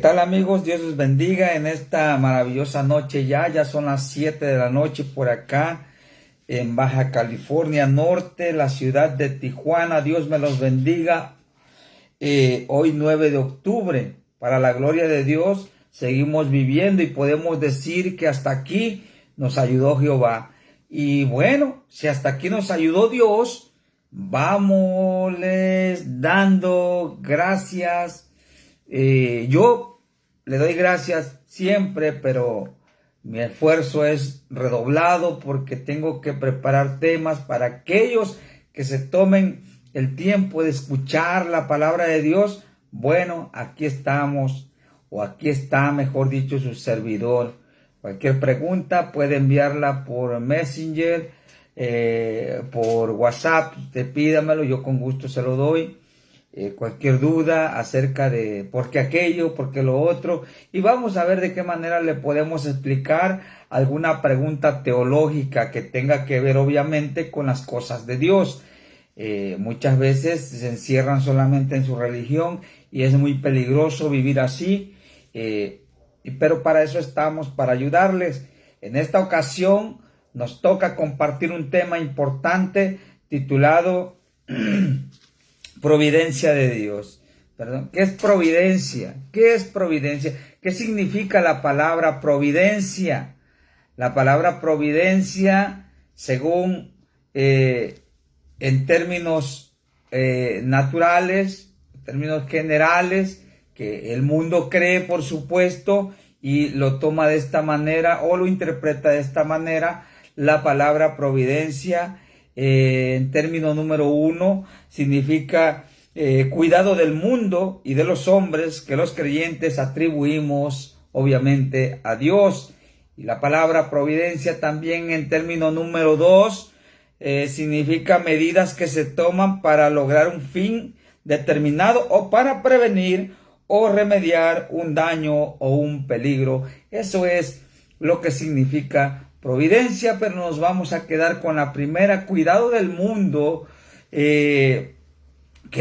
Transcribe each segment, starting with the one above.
Tal amigos? Dios les bendiga en esta maravillosa noche. Ya son las 7 de la noche por acá en Baja California Norte, la ciudad de Tijuana. Dios me los bendiga. Hoy 9 de octubre, para la gloria de Dios, seguimos viviendo y podemos decir que hasta aquí nos ayudó Jehová. Y bueno, si hasta aquí nos ayudó Dios, vámonos dando gracias. Yo le doy gracias siempre, pero mi esfuerzo es redoblado porque tengo que preparar temas para aquellos que se tomen el tiempo de escuchar la palabra de Dios. Bueno, aquí estamos, o aquí está, mejor dicho, su servidor. Cualquier pregunta puede enviarla por Messenger, por WhatsApp, usted pídamelo, yo con gusto se lo doy. Cualquier duda acerca de por qué aquello, por qué lo otro, y vamos a ver de qué manera le podemos explicar alguna pregunta teológica que tenga que ver obviamente con las cosas de Dios. Muchas veces se encierran solamente en su religión y es muy peligroso vivir así, pero para eso estamos, para ayudarles. En esta ocasión nos toca compartir un tema importante titulado Providencia de Dios. Perdón. ¿Qué es providencia? ¿Qué es providencia? ¿Qué significa la palabra providencia? La palabra providencia, según en términos naturales, en términos generales, que el mundo cree, por supuesto, y lo toma de esta manera o lo interpreta de esta manera, la palabra providencia, en término número 1, significa cuidado del mundo y de los hombres que los creyentes atribuimos obviamente a Dios. Y la palabra providencia también en término número 2 significa medidas que se toman para lograr un fin determinado o para prevenir o remediar un daño o un peligro. Eso es lo que significa providencia, pero nos vamos a quedar con la primera, cuidado del mundo, que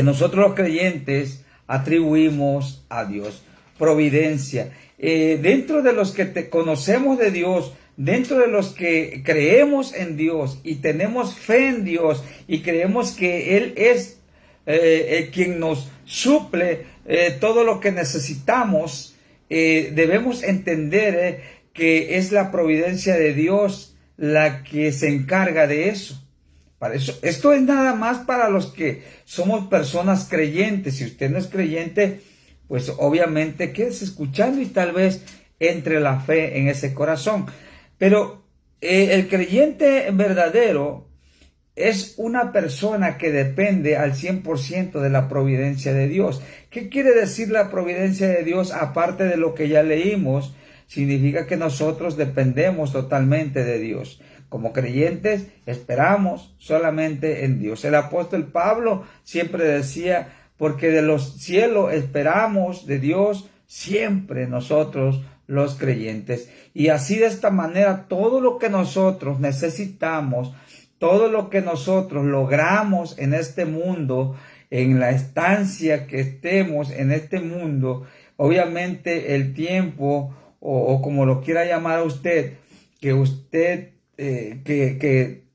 nosotros los creyentes atribuimos a Dios. Providencia. Dentro de los que conocemos de Dios, dentro de los que creemos en Dios y tenemos fe en Dios y creemos que Él es quien nos suple todo lo que necesitamos, debemos entender que es la providencia de Dios la que se encarga de eso. Para eso, esto es nada más para los que somos personas creyentes. Si usted no es creyente, pues obviamente quédese escuchando y tal vez entre la fe en ese corazón. Pero el creyente verdadero es una persona que depende al 100% de la providencia de Dios. ¿Qué quiere decir la providencia de Dios aparte de lo que ya leímos? Significa que nosotros dependemos totalmente de Dios. Como creyentes esperamos solamente en Dios. El apóstol Pablo siempre decía, porque de los cielos esperamos de Dios siempre nosotros los creyentes. Y así de esta manera todo lo que nosotros necesitamos, todo lo que nosotros logramos en este mundo, en la estancia que estemos en este mundo, obviamente el tiempo o como lo quiera llamar a usted, que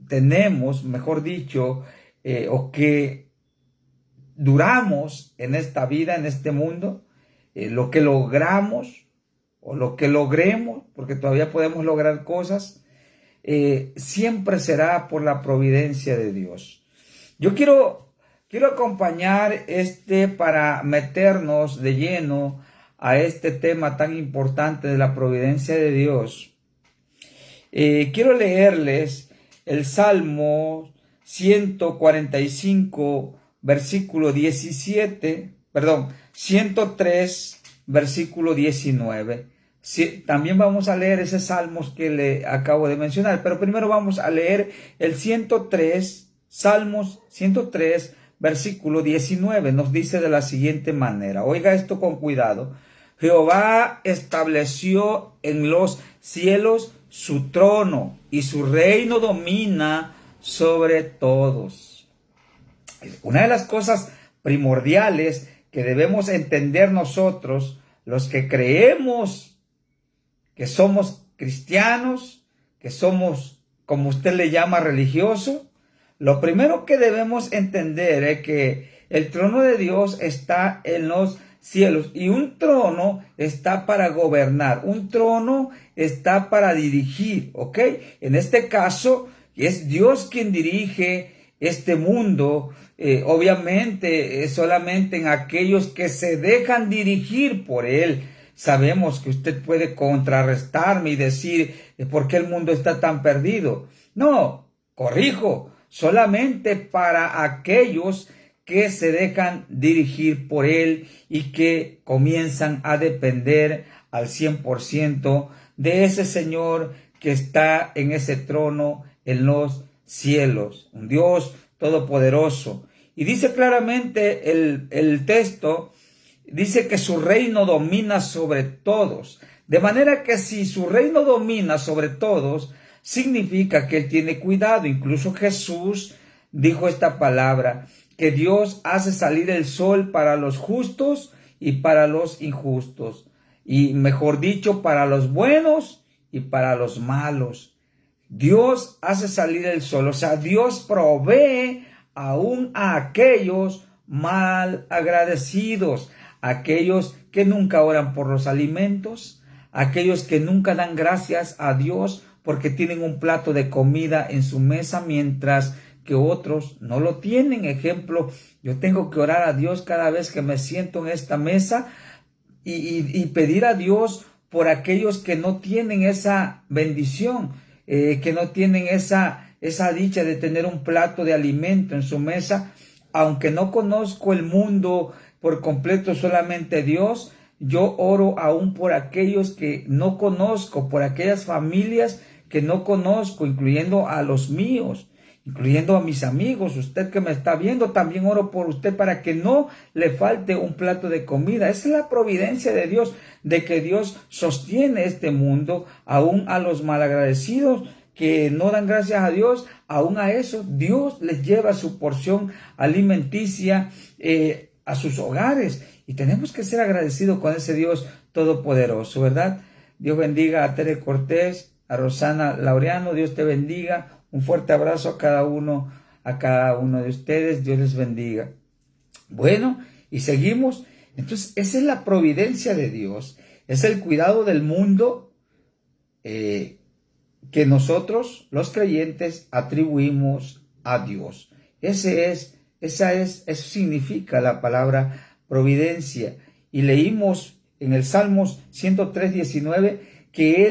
tenemos, mejor dicho, o que duramos en esta vida, en este mundo, lo que logramos o lo que logremos, porque todavía podemos lograr cosas, siempre será por la providencia de Dios. Yo quiero acompañar para meternos de lleno a este tema tan importante de la providencia de Dios. Quiero leerles el Salmo 145, versículo 103, versículo 19. También vamos a leer ese Salmos que le acabo de mencionar, pero primero vamos a leer el 103, Salmos 103, versículo 19. Nos dice de la siguiente manera, oiga esto con cuidado. Jehová estableció en los cielos su trono y su reino domina sobre todos. Una de las cosas primordiales que debemos entender nosotros, los que creemos que somos cristianos, que somos, como usted le llama, religioso, lo primero que debemos entender es que el trono de Dios está en los cielos y un trono está para gobernar, un trono está para dirigir, ¿ok? En este caso es Dios quien dirige este mundo, obviamente es solamente en aquellos que se dejan dirigir por Él. Sabemos que usted puede contrarrestarme y decir, ¿por qué el mundo está tan perdido? No, corrijo, solamente para aquellos que se dejan dirigir por Él y que comienzan a depender al 100% de ese Señor que está en ese trono en los cielos, un Dios todopoderoso. Y dice claramente el texto, dice que su reino domina sobre todos. De manera que si su reino domina sobre todos, significa que Él tiene cuidado. Incluso Jesús dijo esta palabra, que Dios hace salir el sol para los justos y para los injustos. Y mejor dicho, para los buenos y para los malos. Dios hace salir el sol, o sea, Dios provee aún a aquellos mal agradecidos, aquellos que nunca oran por los alimentos, aquellos que nunca dan gracias a Dios porque tienen un plato de comida en su mesa mientras que otros no lo tienen. Ejemplo, yo tengo que orar a Dios cada vez que me siento en esta mesa y pedir a Dios por aquellos que no tienen esa bendición, que no tienen esa dicha de tener un plato de alimento en su mesa. Aunque no conozco el mundo por completo, solamente Dios, yo oro aún por aquellos que no conozco, por aquellas familias que no conozco, incluyendo a los míos, incluyendo a mis amigos. Usted que me está viendo, también oro por usted para que no le falte un plato de comida. Esa es la providencia de Dios, de que Dios sostiene este mundo, aún a los malagradecidos que no dan gracias a Dios, aún a eso Dios les lleva su porción alimenticia a sus hogares. Y tenemos que ser agradecidos con ese Dios todopoderoso, ¿verdad? Dios bendiga a Tere Cortés, a Rosana Laureano, Dios te bendiga. Un fuerte abrazo a cada uno de ustedes, Dios les bendiga. Bueno, y seguimos. Entonces, esa es la providencia de Dios, es el cuidado del mundo que nosotros, los creyentes, atribuimos a Dios. Eso significa la palabra providencia. Y leímos en el Salmos 103:19 que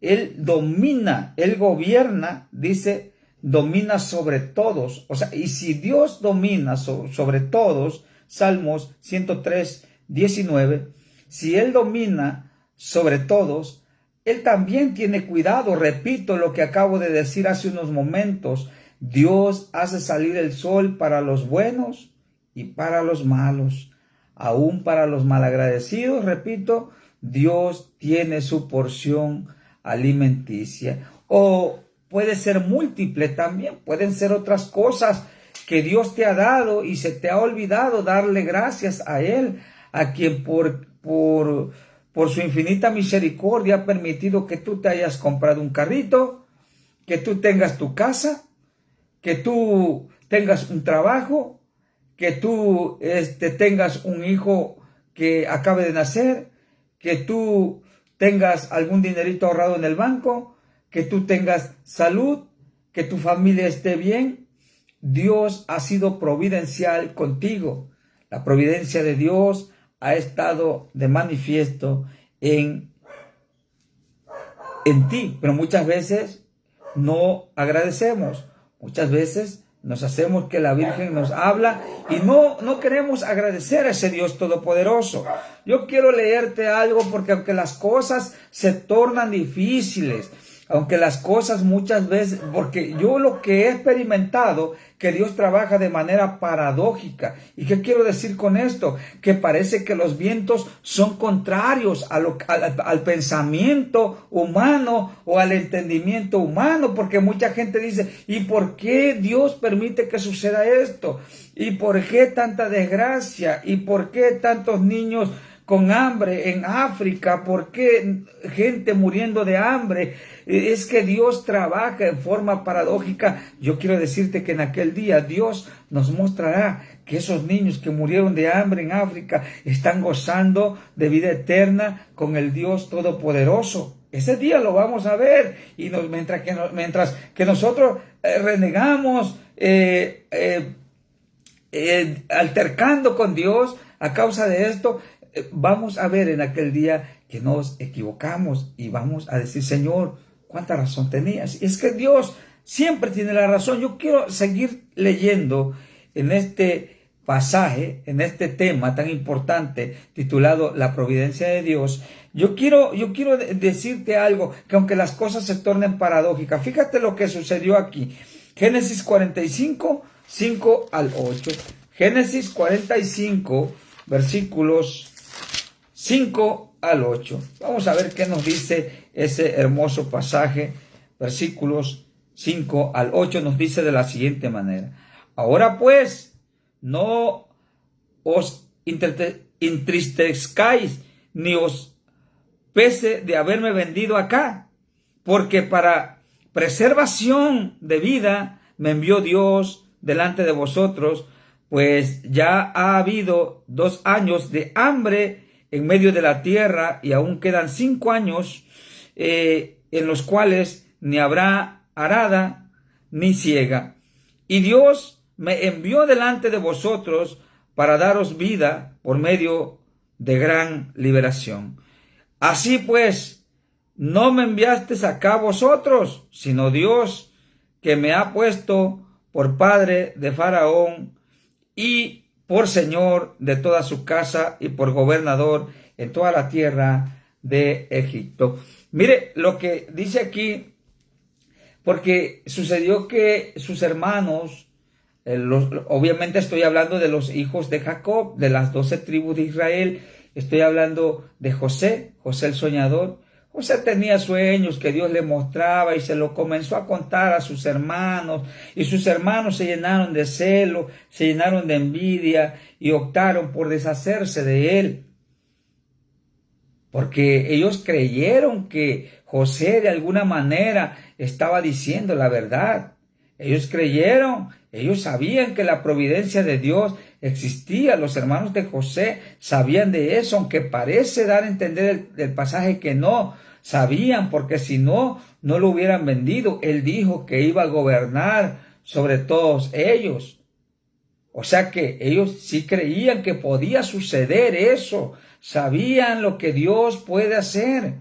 Él domina, Él gobierna, dice, domina sobre todos. O sea, y si Dios domina sobre todos, Salmos 103:19, si Él domina sobre todos, Él también tiene cuidado. Repito lo que acabo de decir hace unos momentos. Dios hace salir el sol para los buenos y para los malos. Aún para los malagradecidos, repito, Dios tiene su porción alimenticia. O puede ser múltiple también. Pueden ser otras cosas que Dios te ha dado y se te ha olvidado darle gracias a Él, a quien por su infinita misericordia ha permitido que tú te hayas comprado un carrito, que tú tengas tu casa, que tú tengas un trabajo, que tú tengas un hijo que acabe de nacer, que tú tengas algún dinerito ahorrado en el banco, que tú tengas salud, que tu familia esté bien. Dios ha sido providencial contigo. La providencia de Dios ha estado de manifiesto en ti, pero muchas veces no agradecemos. Muchas veces nos hacemos que la Virgen nos habla y no queremos agradecer a ese Dios todopoderoso. Yo quiero leerte algo porque aunque las cosas se tornan difíciles, aunque las cosas muchas veces, porque yo lo que he experimentado, que Dios trabaja de manera paradójica. ¿Y qué quiero decir con esto? Que parece que los vientos son contrarios al pensamiento humano o al entendimiento humano, porque mucha gente dice, ¿y por qué Dios permite que suceda esto? ¿Y por qué tanta desgracia? ¿Y por qué tantos niños con hambre en África? ¿Por qué gente muriendo de hambre? Es que Dios trabaja en forma paradójica. Yo quiero decirte que en aquel día Dios nos mostrará que esos niños que murieron de hambre en África están gozando de vida eterna con el Dios Todopoderoso. Ese día lo vamos a ver, y mientras que nosotros renegamos, altercando con Dios a causa de esto, vamos a ver en aquel día que nos equivocamos y vamos a decir: Señor, ¿cuánta razón tenías? Y es que Dios siempre tiene la razón. Yo quiero seguir leyendo en este pasaje, en este tema tan importante titulado La providencia de Dios. Yo quiero decirte algo, que aunque las cosas se tornen paradójicas, fíjate lo que sucedió aquí. Génesis 45, 5 al 8. Génesis 45, versículos 5 al 8. Vamos a ver qué nos dice ese hermoso pasaje. Versículos 5 al 8 nos dice de la siguiente manera: Ahora pues, no os entristezcáis, ni os pese de haberme vendido acá, porque para preservación de vida me envió Dios delante de vosotros, pues ya ha habido 2 años de hambre en medio de la tierra, y aún quedan 5 años en los cuales ni habrá arada ni siega. Y Dios me envió delante de vosotros para daros vida por medio de gran liberación. Así pues, no me enviasteis acá vosotros, sino Dios, que me ha puesto por padre de Faraón y por señor de toda su casa y por gobernador en toda la tierra de Egipto. Mire lo que dice aquí, porque sucedió que sus hermanos, obviamente estoy hablando de los hijos de Jacob, de las 12 tribus de Israel. Estoy hablando de José el soñador. José tenía sueños que Dios le mostraba y se lo comenzó a contar a sus hermanos, y sus hermanos se llenaron de celo, se llenaron de envidia y optaron por deshacerse de él, porque ellos creyeron que José de alguna manera estaba diciendo la verdad. Ellos creyeron, ellos sabían que la providencia de Dios existía. Los hermanos de José sabían de eso, aunque parece dar a entender el pasaje que no sabían, porque si no, no lo hubieran vendido. Él dijo que iba a gobernar sobre todos ellos. O sea que ellos sí creían que podía suceder eso. Sabían lo que Dios puede hacer.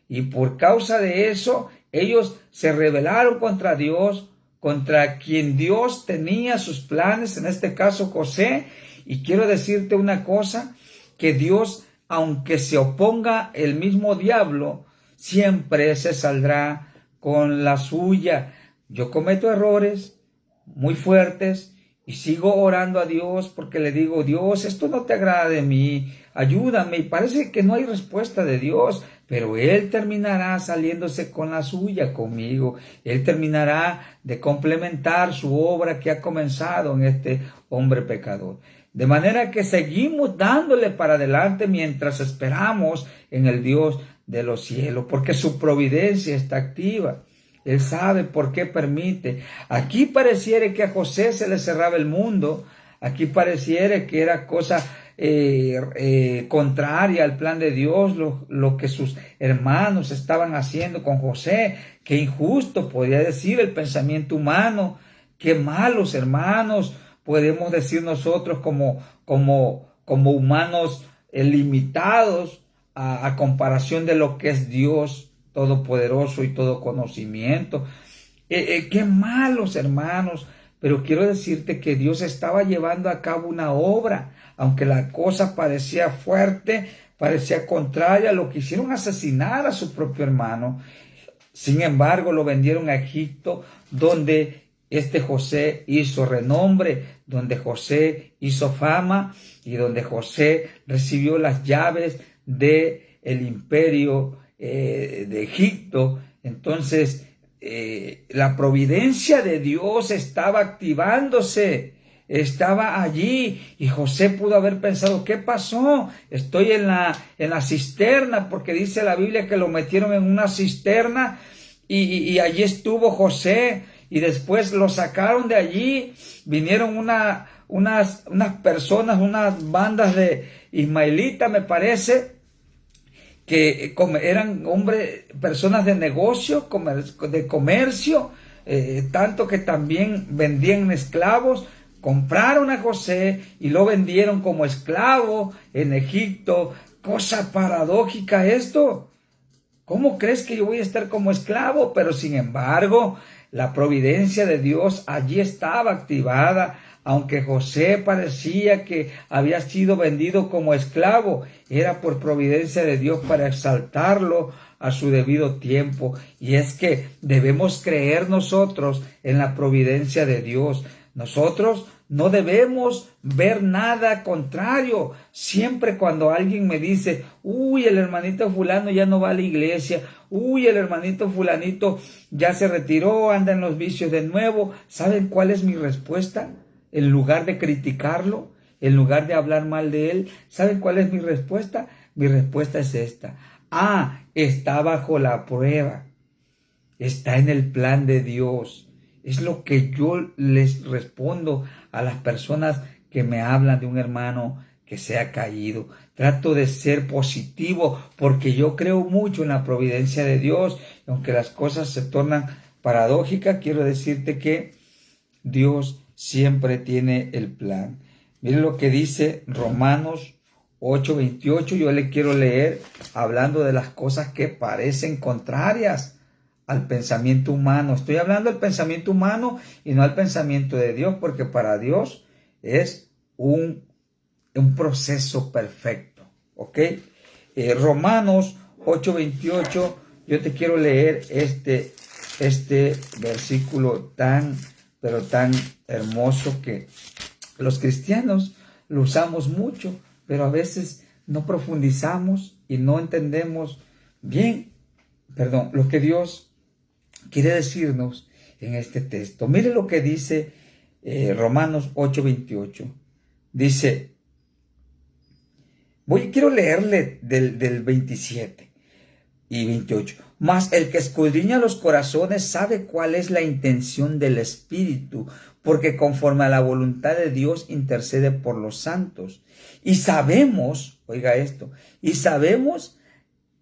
Y por causa de eso, ellos se rebelaron contra Dios, contra quien Dios tenía sus planes, en este caso José. Y quiero decirte una cosa, que Dios, aunque se oponga el mismo diablo, siempre se saldrá con la suya. Yo cometo errores muy fuertes y sigo orando a Dios, porque le digo: Dios, esto no te agrada de mí, ayúdame. Y parece que no hay respuesta de Dios, pero Él terminará saliéndose con la suya conmigo. Él terminará de complementar su obra que ha comenzado en este hombre pecador. De manera que seguimos dándole para adelante mientras esperamos en el Dios de los cielos, porque su providencia está activa. Él sabe por qué permite. Aquí pareciera que a José se le cerraba el mundo. Aquí pareciera que era cosa contraria al plan de Dios, lo que sus hermanos estaban haciendo con José. Qué injusto, podría decir el pensamiento humano. Qué malos hermanos, podemos decir nosotros como humanos limitados a comparación de lo que es Dios todopoderoso y todo conocimiento. Qué malos hermanos. Pero quiero decirte que Dios estaba llevando a cabo una obra, aunque la cosa parecía fuerte, parecía contraria. Lo quisieron asesinar a su propio hermano. Sin embargo, lo vendieron a Egipto, donde José hizo renombre, donde José hizo fama y donde José recibió las llaves del imperio de Egipto. Entonces, la providencia de Dios estaba activándose estaba allí y José pudo haber pensado, ¿qué pasó? Estoy en la cisterna, porque dice la Biblia que lo metieron en una cisterna y allí estuvo José y después lo sacaron de allí, vinieron unas personas, unas bandas de ismaelitas, me parece, que eran personas de negocio, de comercio, tanto que también vendían esclavos, compraron a José y lo vendieron como esclavo en Egipto. Cosa paradójica esto. ¿Cómo crees que yo voy a estar como esclavo? Pero sin embargo, la providencia de Dios allí estaba activada. Aunque José parecía que había sido vendido como esclavo, era por providencia de Dios para exaltarlo a su debido tiempo. Y es que debemos creer nosotros en la providencia de Dios. Nosotros no debemos ver nada contrario. Siempre cuando alguien me dice, uy, el hermanito fulano ya no va a la iglesia, uy, el hermanito fulanito ya se retiró, anda en los vicios de nuevo, ¿saben cuál es mi respuesta? En lugar de criticarlo, en lugar de hablar mal de él, ¿saben cuál es mi respuesta? Mi respuesta es esta. Está bajo la prueba. Está en el plan de Dios. Es lo que yo les respondo a las personas que me hablan de un hermano que se ha caído. Trato de ser positivo porque yo creo mucho en la providencia de Dios. Aunque las cosas se tornan paradójicas, quiero decirte que Dios siempre tiene el plan. Miren lo que dice Romanos 8:28. Yo le quiero leer hablando de las cosas que parecen contrarias al pensamiento humano. Estoy hablando del pensamiento humano y no al pensamiento de Dios, porque para Dios es un proceso perfecto. ¿Ok? Romanos 8:28. Yo te quiero leer este versículo pero tan hermoso que los cristianos lo usamos mucho, pero a veces no profundizamos y no entendemos bien, lo que Dios quiere decirnos en este texto. Mire lo que dice Romanos 8:28. Dice, quiero leerle del 27 y 28. Mas el que escudriña los corazones sabe cuál es la intención del Espíritu, porque conforme a la voluntad de Dios intercede por los santos. Y sabemos, oiga esto, y sabemos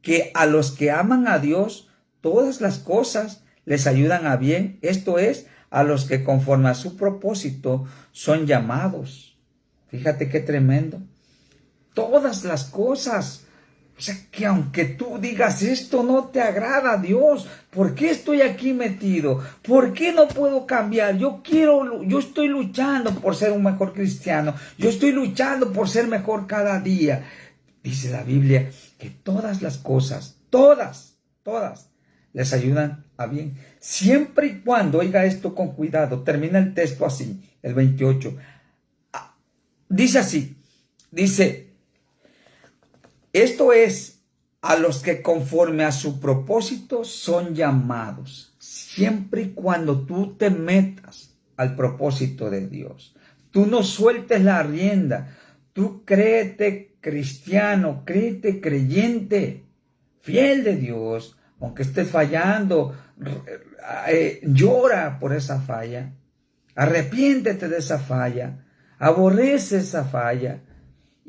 que a los que aman a Dios, todas las cosas les ayudan a bien, esto es, a los que conforme a su propósito son llamados. Fíjate qué tremendo. Todas las cosas. O sea, que aunque tú digas esto no te agrada a Dios, ¿por qué estoy aquí metido? ¿Por qué no puedo cambiar? Yo estoy luchando por ser un mejor cristiano. Yo estoy luchando por ser mejor cada día. Dice la Biblia que todas las cosas, todas, les ayudan a bien. Siempre y cuando, oiga esto con cuidado, termina el texto así, el 28. Dice así, esto es, a los que conforme a su propósito son llamados, siempre y cuando tú te metas al propósito de Dios. Tú no sueltes la rienda, tú créete cristiano, créete creyente, fiel de Dios, aunque estés fallando, llora por esa falla, arrepiéntete de esa falla, aborrece esa falla.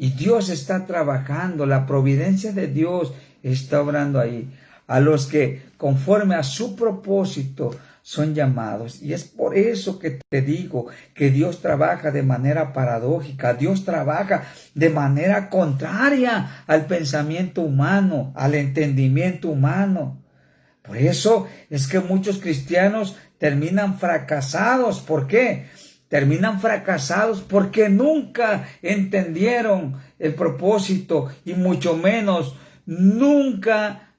Y Dios está trabajando, la providencia de Dios está obrando ahí. A los que conforme a su propósito son llamados. Y es por eso que te digo que Dios trabaja de manera paradójica. Dios trabaja de manera contraria al pensamiento humano, al entendimiento humano. Por eso es que muchos cristianos terminan fracasados. ¿Por qué? Terminan fracasados porque nunca entendieron el propósito y mucho menos nunca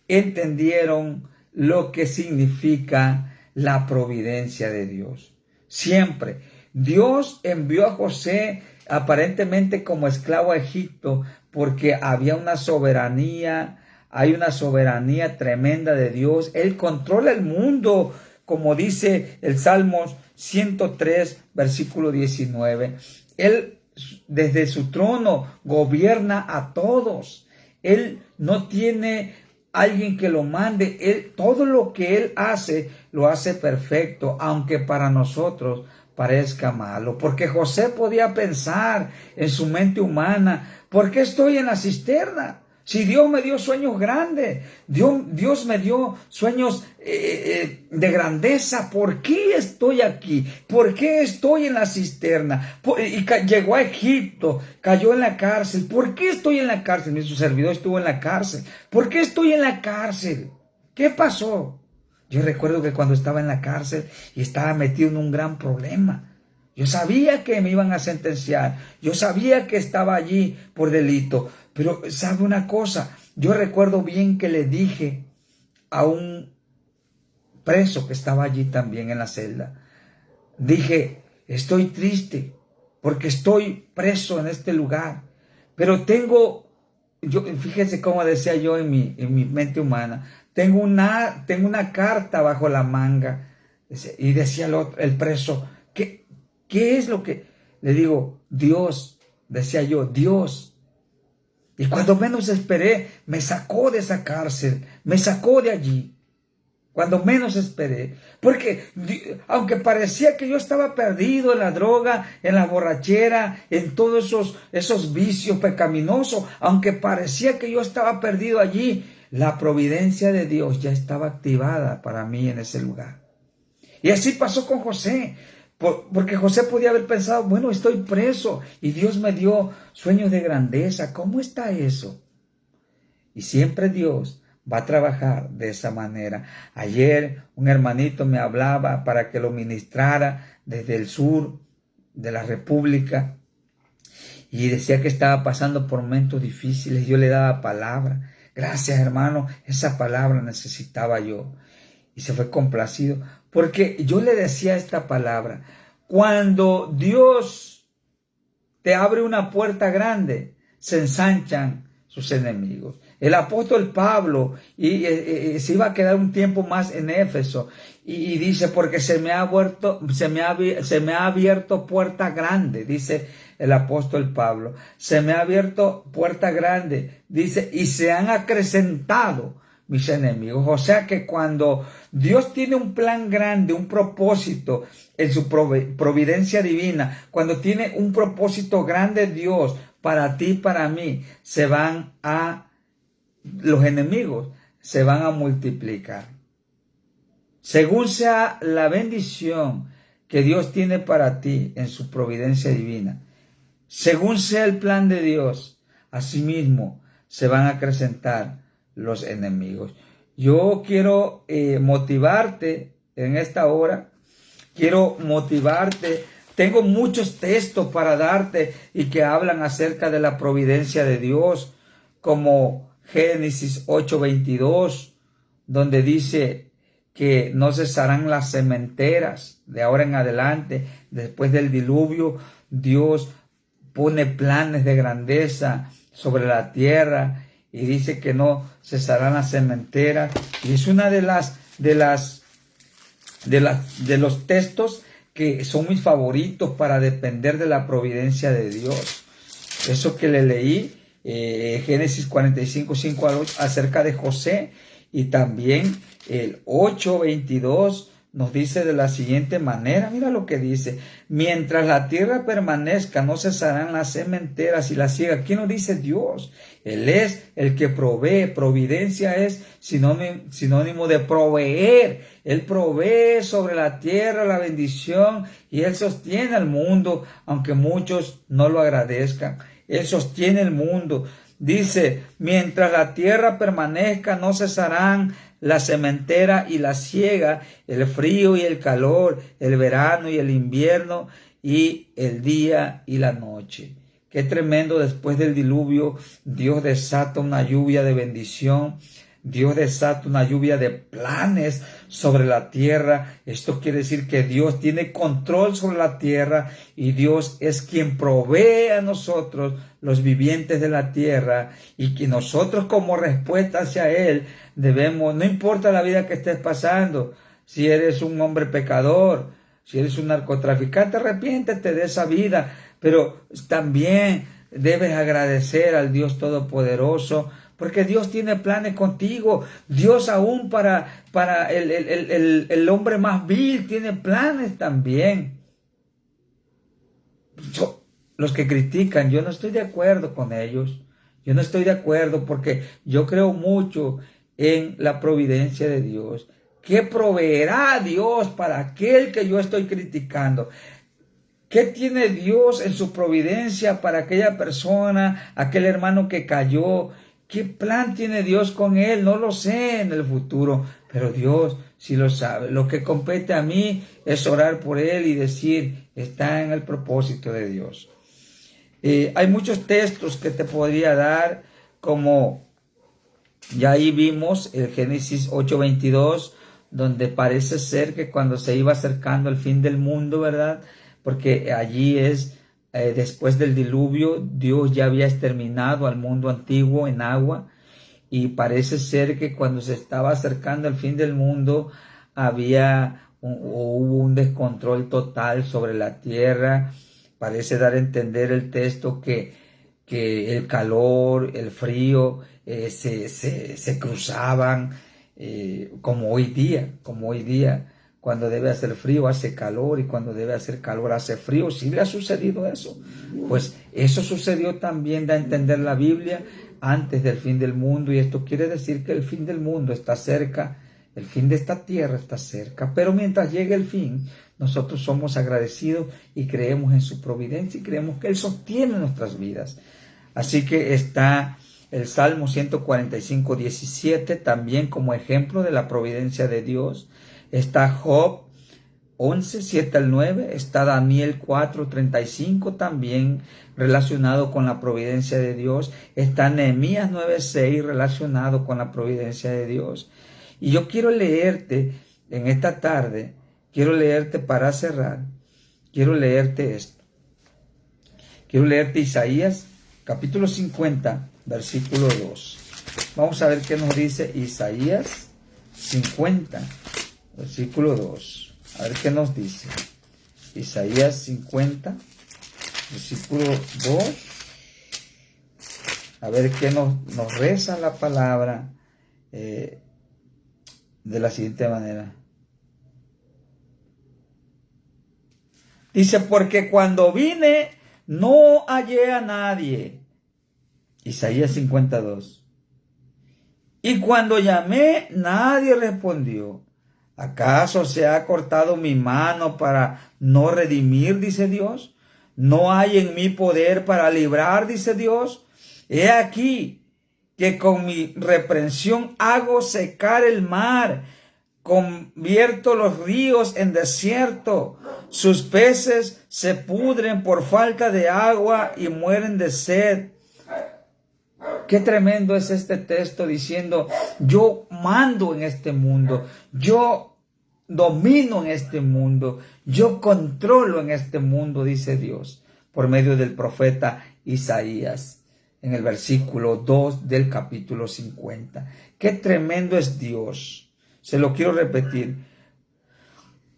entendieron lo que significa la providencia de Dios. Siempre Dios envió a José aparentemente como esclavo a Egipto porque había una soberanía, hay una soberanía tremenda de Dios. Él controla el mundo. como dice el Salmos 103, versículo 19. Él desde su trono gobierna a todos. Él no tiene alguien que lo mande. Él, todo lo que Él hace, lo hace perfecto, aunque para nosotros parezca malo. Porque José podía pensar en su mente humana: ¿por qué estoy en la cisterna? Si Dios me dio sueños grandes, Dios me dio sueños de grandeza, ¿por qué estoy aquí? ¿Por qué estoy en la cisterna? Y llegó a Egipto, cayó en la cárcel. ¿Por qué estoy en la cárcel? Su servidor estuvo en la cárcel. ¿Por qué estoy en la cárcel? ¿Qué pasó? Yo recuerdo que cuando estaba en la cárcel y estaba metido en un gran problema, yo sabía que me iban a sentenciar, yo sabía que estaba allí por delito, pero ¿sabe una cosa? Yo recuerdo bien que le dije a un preso que estaba allí también en la celda, dije: estoy triste porque estoy preso en este lugar, pero fíjense cómo decía yo en mi mente humana, tengo una carta bajo la manga. Y decía el preso: ¿Qué es lo que? Le digo: Dios, decía yo, Dios. Y cuando menos esperé, me sacó de esa cárcel, me sacó de allí. Cuando menos esperé. Porque aunque parecía que yo estaba perdido en la droga, en la borrachera, en todos esos vicios pecaminosos, aunque parecía que yo estaba perdido allí, la providencia de Dios ya estaba activada para mí en ese lugar. Y así pasó con José. Porque José podía haber pensado: bueno, estoy preso y Dios me dio sueños de grandeza. ¿Cómo está eso? Y siempre Dios va a trabajar de esa manera. Ayer un hermanito me hablaba para que lo ministrara desde el sur de la República y decía que estaba pasando por momentos difíciles. Yo le daba palabra. Gracias, hermano, esa palabra necesitaba yo. Y se fue complacido, porque yo le decía esta palabra: cuando Dios te abre una puerta grande, se ensanchan sus enemigos. El apóstol Pablo se iba a quedar un tiempo más en Éfeso y dice: porque se me ha abierto puerta grande, dice el apóstol Pablo. Se me ha abierto puerta grande, dice, y se han acrecentado mis enemigos. O sea que cuando Dios tiene un plan grande, un propósito en su providencia divina, cuando tiene un propósito grande Dios para ti y para mí, los enemigos se van a multiplicar. Según sea la bendición que Dios tiene para ti en su providencia divina, según sea el plan de Dios, asimismo se van a acrecentar los enemigos. Yo quiero motivarte en esta hora. Quiero motivarte. Tengo muchos textos para darte y que hablan acerca de la providencia de Dios, como Génesis 8:22, donde dice que no cesarán las sementeras de ahora en adelante. Después del diluvio, Dios pone planes de grandeza sobre la tierra y dice que no cesarán las sementeras. Y es una de los textos que son mis favoritos para depender de la providencia de Dios. Eso que le leí, Génesis 45, 5 al 8, acerca de José, y también el 8:22 nos dice de la siguiente manera. Mira lo que dice: mientras la tierra permanezca, no cesarán las sementeras y la siega. ¿Quién nos dice? Dios. Él es el que provee. Providencia es sinónimo de proveer. Él provee sobre la tierra la bendición y Él sostiene al mundo, aunque muchos no lo agradezcan. Él sostiene el mundo. Dice: mientras la tierra permanezca, no cesarán la sementera y la siega, el frío y el calor, el verano y el invierno, y el día y la noche. Qué tremendo. Después del diluvio, Dios desata una lluvia de bendición. Dios desata una lluvia de planes sobre la tierra. Esto quiere decir que Dios tiene control sobre la tierra y Dios es quien provee a nosotros, los vivientes de la tierra, y que nosotros, como respuesta hacia Él, debemos, no importa la vida que estés pasando, Si eres un hombre pecador, si eres un narcotraficante, arrepiéntete de esa vida. Pero también debes agradecer al Dios Todopoderoso, porque Dios tiene planes contigo. Dios aún para el hombre más vil tiene planes también. Los que critican, yo no estoy de acuerdo con ellos. Yo no estoy de acuerdo porque yo creo mucho en la providencia de Dios. ¿Qué proveerá Dios para aquel que yo estoy criticando? ¿Qué tiene Dios en su providencia para aquella persona, aquel hermano que cayó? ¿Qué plan tiene Dios con él? No lo sé en el futuro, pero Dios sí lo sabe. Lo que compete a mí es orar por él y decir, está en el propósito de Dios. Hay muchos textos que te podría dar, como ya ahí vimos el Génesis 8:22, donde parece ser que cuando se iba acercando el fin del mundo, ¿verdad? Porque allí es, después del diluvio, Dios ya había exterminado al mundo antiguo en agua, y parece ser que cuando se estaba acercando el fin del mundo, hubo un descontrol total sobre la tierra. Parece dar a entender el texto que el calor, el frío, se cruzaban, como hoy día. Cuando debe hacer frío hace calor, y cuando debe hacer calor hace frío. ¿Sí le ha sucedido eso? Pues eso sucedió también, da a entender la Biblia, antes del fin del mundo, y esto quiere decir que el fin del mundo está cerca, el fin de esta tierra está cerca. Pero mientras llegue el fin, nosotros somos agradecidos y creemos en su providencia y creemos que Él sostiene nuestras vidas. Así que está el Salmo 145:17 también como ejemplo de la providencia de Dios. Está Job 11:7-9. Está Daniel 4:35 también relacionado con la providencia de Dios. Está Nehemías 9:6 relacionado con la providencia de Dios. Y yo quiero leerte en esta tarde, para cerrar, quiero leerte esto. Quiero leerte Isaías capítulo 50, versículo 2. Vamos a ver qué nos dice Isaías 50, versículo 2. A ver qué nos dice. Isaías 50, versículo 2. A ver qué nos reza la palabra de la siguiente manera. Dice, porque cuando vine no hallé a nadie. Isaías 52. Y cuando llamé, nadie respondió. ¿Acaso se ha cortado mi mano para no redimir? Dice Dios. ¿No hay en mí poder para librar? Dice Dios. He aquí que con mi reprensión hago secar el mar, convierto los ríos en desierto, sus peces se pudren por falta de agua y mueren de sed. Qué tremendo es este texto diciendo, yo mando en este mundo, yo domino en este mundo, yo controlo en este mundo, dice Dios, por medio del profeta Isaías, en el versículo 2 del capítulo 50. Qué tremendo es Dios. Se lo quiero repetir.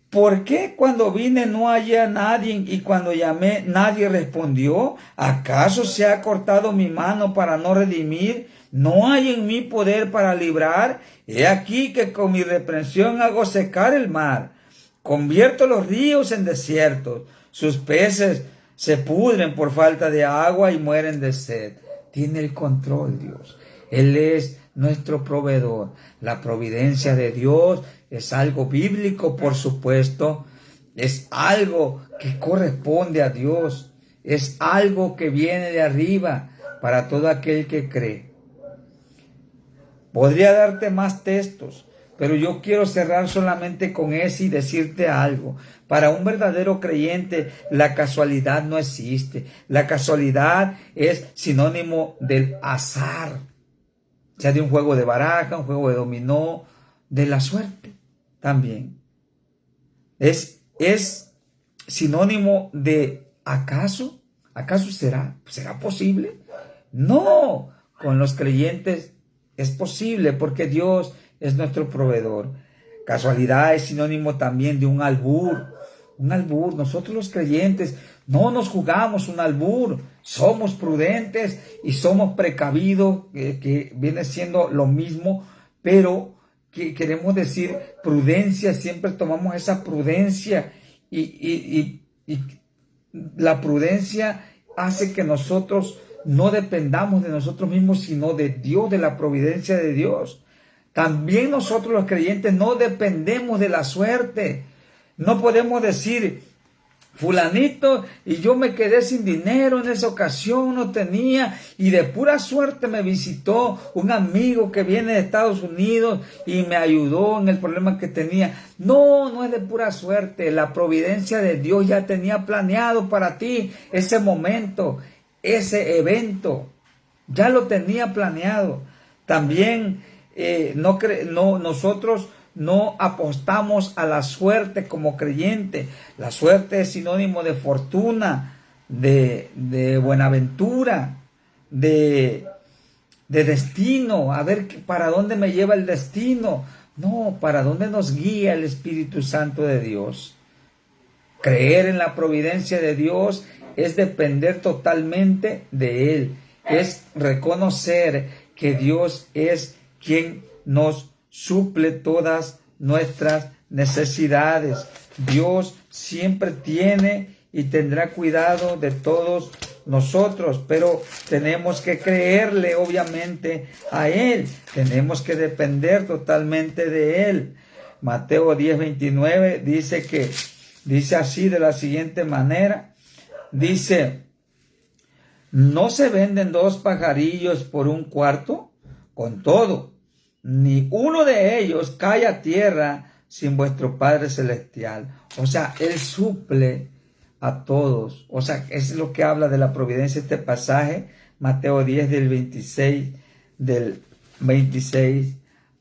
¿Por qué cuando vine no hallé a nadie y cuando llamé nadie respondió? ¿Acaso se ha cortado mi mano para no redimir? ¿No hay en mí poder para librar? He aquí que con mi reprensión hago secar el mar, convierto los ríos en desiertos, sus peces se pudren por falta de agua y mueren de sed. Tiene el control Dios. Él es nuestro proveedor. La providencia de Dios es algo bíblico, por supuesto. Es algo que corresponde a Dios. Es algo que viene de arriba para todo aquel que cree. Podría darte más textos, pero yo quiero cerrar solamente con ese y decirte algo. Para un verdadero creyente, la casualidad no existe. La casualidad es sinónimo del azar. Sea de un juego de baraja, un juego de dominó, de la suerte también. Es sinónimo de ¿acaso? ¿Acaso será posible? No, con los creyentes es posible porque Dios es nuestro proveedor. Casualidad es sinónimo también de un albur. Un albur. Nosotros los creyentes no nos jugamos un albur. Somos prudentes y somos precavidos, que viene siendo lo mismo, pero que queremos decir prudencia. Siempre tomamos esa prudencia y la prudencia hace que nosotros no dependamos de nosotros mismos, sino de Dios, de la providencia de Dios. También nosotros los creyentes no dependemos de la suerte. No podemos decir, fulanito, y yo me quedé sin dinero en esa ocasión, no tenía, y de pura suerte me visitó un amigo que viene de Estados Unidos y me ayudó en el problema que tenía. No, no es de pura suerte. La providencia de Dios ya tenía planeado para ti ese momento, ese evento. Ya lo tenía planeado. También nosotros no apostamos a la suerte como creyente. La suerte es sinónimo de fortuna, de buenaventura, de destino. A ver para dónde me lleva el destino. No, para dónde nos guía el Espíritu Santo de Dios. Creer en la providencia de Dios es depender totalmente de Él. Es reconocer que Dios es quien nos suple todas nuestras necesidades. Dios siempre tiene y tendrá cuidado de todos nosotros, pero tenemos que creerle obviamente a Él. Tenemos que depender totalmente de Él. Mateo 10:29 dice así de la siguiente manera. Dice, ¿no se venden 2 pajarillos por un cuarto? Con todo, ni uno de ellos cae a tierra sin vuestro Padre Celestial. O sea, Él suple a todos. O sea, es lo que habla de la providencia este pasaje, Mateo 10 del 26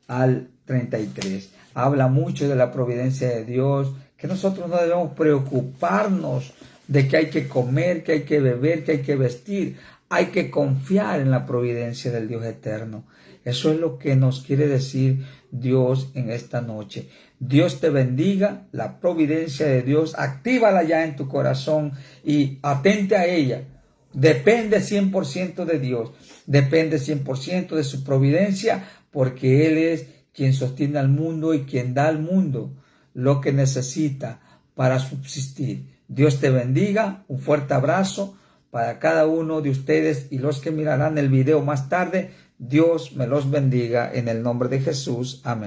al 33. Habla mucho de la providencia de Dios, que nosotros no debemos preocuparnos de que hay que comer, que hay que beber, que hay que vestir. Hay que confiar en la providencia del Dios eterno. Eso es lo que nos quiere decir Dios en esta noche. Dios te bendiga, la providencia de Dios, actívala ya en tu corazón y atente a ella. Depende 100% de Dios, depende 100% de su providencia, porque Él es quien sostiene al mundo y quien da al mundo lo que necesita para subsistir. Dios te bendiga, un fuerte abrazo para cada uno de ustedes y los que mirarán el video más tarde. Dios me los bendiga en el nombre de Jesús. Amén.